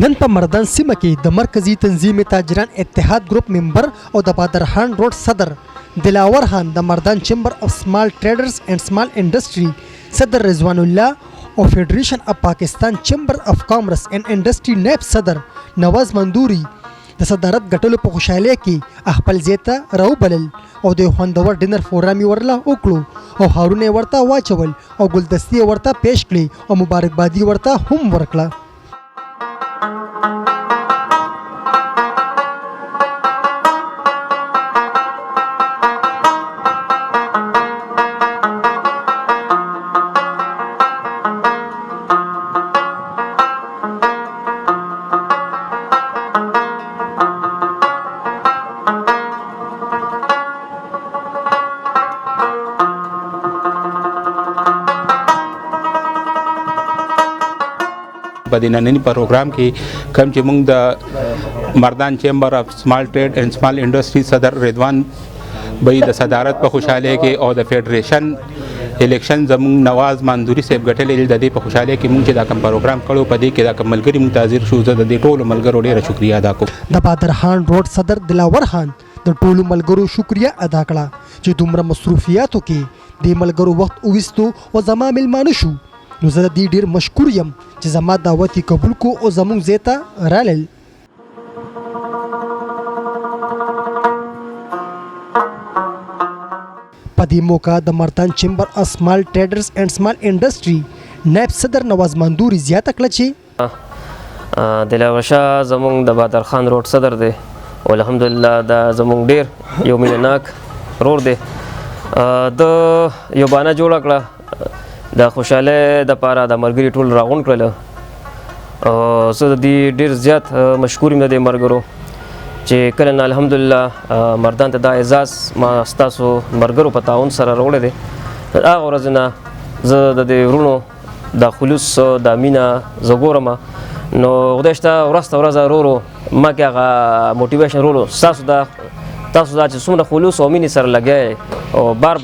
نن په مردان سیمه کې د مرکزی تنظیم تاجران اتحاد ګروپ ممبر او د بادرخان روډ صدر دلاور خان د مردان چیمبر اف سمال ټریډرز اینڈ سمال انډستری صدر رضوان الله او فیډریشن اف پاکستان چیمبر اف کامرس اینڈ انډستری نیب صدر نواز مندوري د صدارت ګټلو په خوشاله کې خپل زیته راوبلل او د خوندور ډینر فورامي ورله وکړو او هارونه ورته واچول او ګلدستي ورته پیش کړي او مبارکبادي ورته هم ورکړه. په نننی پروګرام کې کوم چې موږ د مردان چیمبر اف سمال ټریډ اینڈ سمال انډستری صدر رضوان بھائی د صدارت په خوشاله کې او د فیډریشن الیکشن زموږ نواز مندوري صاحب ګټلې د دې په خوشاله کې موږ چې دا کوم پروګرام کړو په دې کې دا کوم ملګری موږ حاضر شو زه د دې ټولو ملګرو ډیره شکریا ادا کوم. د بادرخان روډ صدر دلاور خان د ټولو ملګرو شکریا ادا کړه چې دومره مصروفیاتو کې د ملګرو وخت اوستو او زما ملمانه شو. نو زه دې ډیر مشکور یم چې زما دعوت قبول کو او زموږ زیته رالل. په دې موقع د مردان چیمبر اف سمال ټریډرز اینڈ سمال انډستری نائب صدر نواز مندوري زیاته کړه چې دلاور شاه زموږ د بادرخان روډ صدر دی او الحمدلله دا زموږ ډیر یو مینناک رور دی د یو بانه جوړه کړه د خوشاله د پاره د مرګري ټول راغون کړل او زه د دې ډیر زیات مشکور یم د مرګرو چې کله الحمدلله مردان ته دا اعزاز ما ستاسو مرګرو په تعاون سره راوړی دی. هغه ورځ نه زه د دې ورونو د خلوص د مینا زه ګورم نو خدای شته ورځ ورو ما کې هغه موټیویشن رولو تاسو دا چې څومره خلوص او مینې سره لګی او بار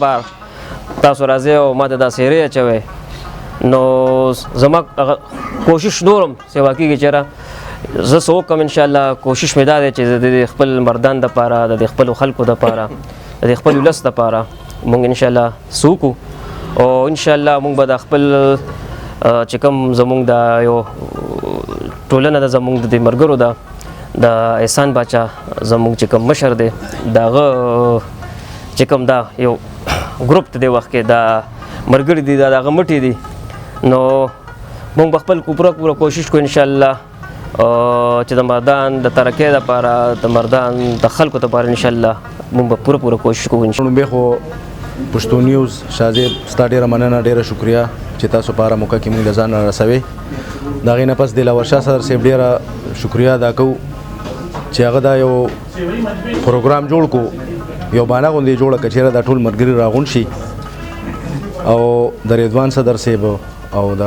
تاسو راځئ او ما ته دا سیرې اچوئ نو زما کوشش نورم سیوا کېږي چېرې زه څه وکړم انشاءالله کوشش مې دا دی چې د خپل مردان دپاره د خپلو خلکو دپاره د خپل ولس دپاره مونږ انشاءالله څه وکړو او انشاءالله مونږ به د خپل چې کوم زمونږ د یو ټولنه ده زمونږ د مرګرو ده د احسان باچا زمونږ چې کوم مشر دی د هغه چې کوم دا یو ګروپ ته د وخت کې دا مرګري دي دا هغه مټې دي نو مونږ به خپل پوره کوشش کوو انشاءالله چې د مردان د ترقۍ دپاره د مردان د خلکو دپاره انشاءالله مونږ به پوره کوشش کوو. لومبې خو پښتو نیوز شاهزیب ستا ډېره مننه ډېره شکریا چې تاسو په هره موقع کې مونږ له ځان رسوئ. د هغې نه پس دلاور شاه صدر صاحب ډېره شکریا ادا کوو چې هغه دا یو پروګرام جوړ کړو یو بانه غوندې جوړه کړه چېرې دا ټول ملګري راغونډ شي او د رضوان صدر صاحب او د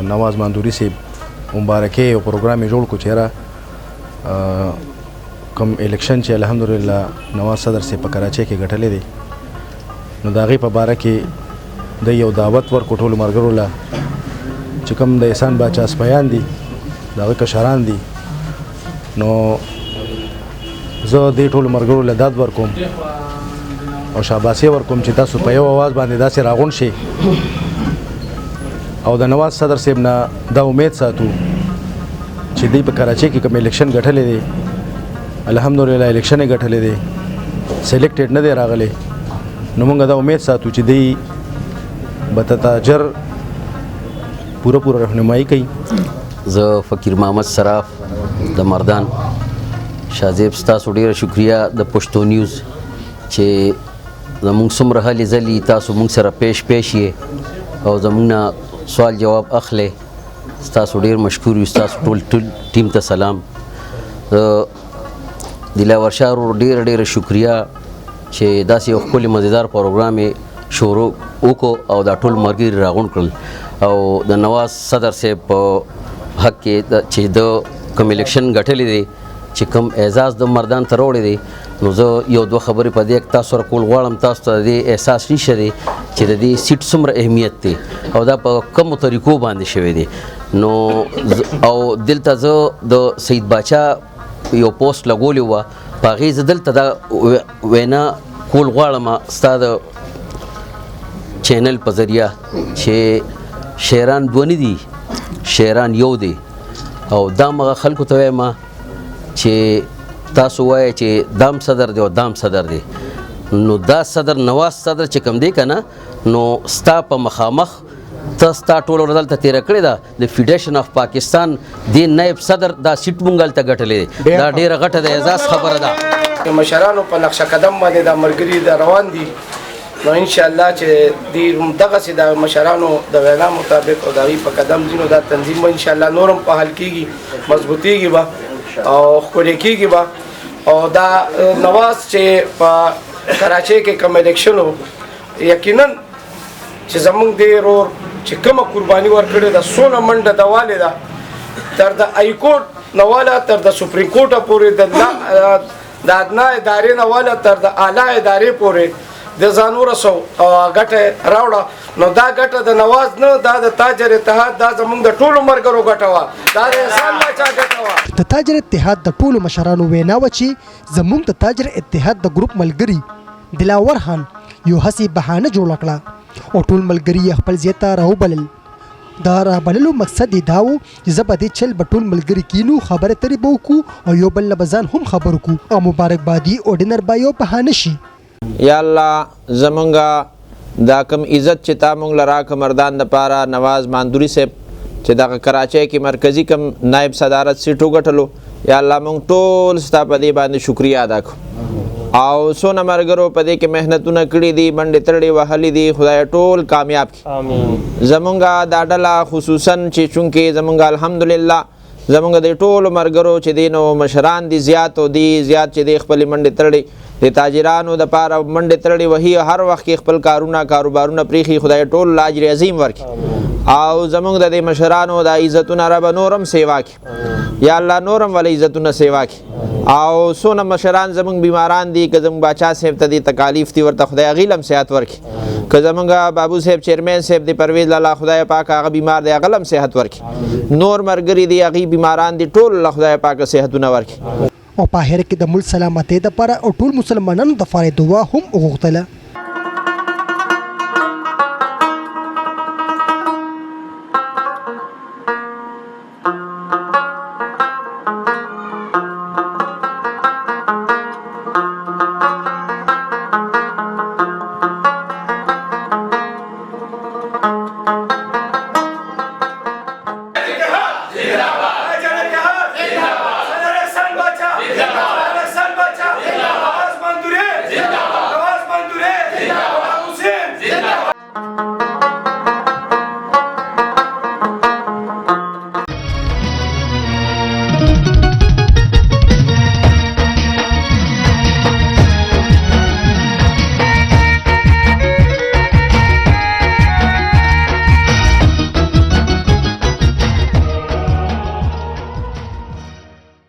نواز مندوري صاحب مبارکۍ یو پروګرام یې جوړ کړو چېرې کوم الیکشن چې الحمدلله نواز صدر صاحب په کراچۍ کې ګټلی دی نو د هغې په باره کې د یو دعوت ورکړو ټولو ملګرو له چې کوم د احسان باچا سپیان دي د هغه کشران دي نو زه دې ټولو ملګرو له داد ورکوم او شاباسي ورکوم چې تاسو په یو اواز باندې داسې راغونډ شئ او د نواز صدر صاحب نه دا امید ساتو چې دوی په کراچۍ کې کوم الیکشن ګټلی دی الحمدلله الیکشن یې ګټلی دی سلیکټډ نه دی راغلی نو موږ دا امید ساتو چې دوی به تاجر پوره رهنمایي کوي. زه فقیر محمد صراف د مردان شاهزیب ستاسو ډیره شکریا د پښتو نیوز چې زموږ څومره هلې ځلې تاسو موږ سره پیش یې او زموږ نه سوال جواب اخلئ ستاسو ډیر مشکور یو ستاسو ټول ټیم ته سلام. دلاور شاه ورور ډیره شکریا چې داسې یو ښکلی مزیدار پروګرام یې شروع وکړو او دا ټول ملګري راغونډ کړل او د نواز صدر صاحب په حق کې چې د کوم الیکشن ګټلی دی چې کوم اعزاز د مردان ته راوړی دی نو زه یو دوه خبرې په دې تاسو سره کول غواړم تاسو ته د دې احساس نشه دی چې د دې سیټ څومره اهمیت دی او دا په کومو طریقو باندې شوی دی نو او دلته زه د سید باچا یو پوسټ لګولی وه په هغې زه دلته دا وینا کول غواړم ستا د چینل په ذریعه چې شاعران دوه نه دي شاعران یو دی او دا مغه خلکو ته وایم چې تاسو وایئ چې دام صدر دی او دام صدر دی نو دا صدر نواز صدر چې کوم دی که نه نو ستا په مخامخ ته ستا ټول ورځ دلته تېره کړې ده د فیډریشن اف پاکستان دې نایب صدر دا سیټ مونږ هلته ګټلې دی دا ډېره غټه د اعزاز خبره ده د مشرانو په نقشه قدم باندې دا ملګري دا روان دي نو ان شاء الله چې دې دغسې د مشرانو د وینا مطابق او د هغوی په قدم ځي نو دا تنظیم به ان شاء الله نورم په حل کېږي مضبوطېږي به او ښکلې کېږي به او دا نواز چې په کراچۍ کې کوم الیکشن و یقینا چې زمونږ دې ورور چې کومه قرباني ورکړې ده څونه منډه دوالې ده تر د هایکورټ نه واله تر د سپریم کورټه پورې د ادنا ادارې نه واله تر د اعلی ادارې پورې د ځان ورسو او ګټه راوړه نو دا ګټه د نواز نه دا د تاجر اتحاد دا زمونږ د ټولو ملګرو ګټه وه دا د احسان باچا ګټه وه د تاجر اتحاد د ټولو مشرانو وینا وه چې زموږ د تاجر اتحاد د ګروپ ملګري دلاور خان یو هسې بهانه جوړه کړه او ټول ملګري یې خپل ځای ته راوبلل دا رابللو مقصد یې دا و چې زه به دې چل به ټول ملګري کینو خبرې اترې به وکړو او یو بل نه به ځان هم خبر کړو او مبارکبادي او ډینر به یو بهانه شي یا الله زمونږه دا کم عزت چې تا مونږ له راکړه مردان دپاره نواز ماندوري صاحب چې دغه کراچۍ کې مرکزي کم نایب صدارت سیټ وګټلو یا الله مونږ ټول ستا په دې باندې شکریه ادا کړو او څونه ملګرو په دې کې محنتونه کړي دي منډې ترړې وهلې دي خدای ټول کامیاب کړي زمونږه دا ډله خصوصا چې چونکې زمونږه الحمدلله زمونږ د ټولو ملګرو چې دی نو مشران دي زیات او دی زیات چې دی خپلې منډې ترړې د تاجرانو دپاره منډې ترړې وهي هر وخت کې خپل کاروبارونه پرېښي خدای ټول اجر عظیم ورکړي او زمونږ د دې مشرانو د عزتونه ربه نورم سیوا کړي یا الله نورم ول عزتونه سیوا کړي او څونه مشران زمونږ بیماران دي که زمونږ باچا صاحب ته دې تکالیف دي ورته خدای هغې لم صحت ورکړي که زمونږ بابو صاحب چیرمین صاحب د پرویز لاله خدای پاک هغه بیمار دی هغه لم صحت ورکړي نور ملګري دي هغې بیماران دي ټول الله خدای پاک صحتونه ورکړي او په آخر کې د ملک سلامتۍ دپاره او ټول مسلمانانو دپاره دعا هم وغوښتله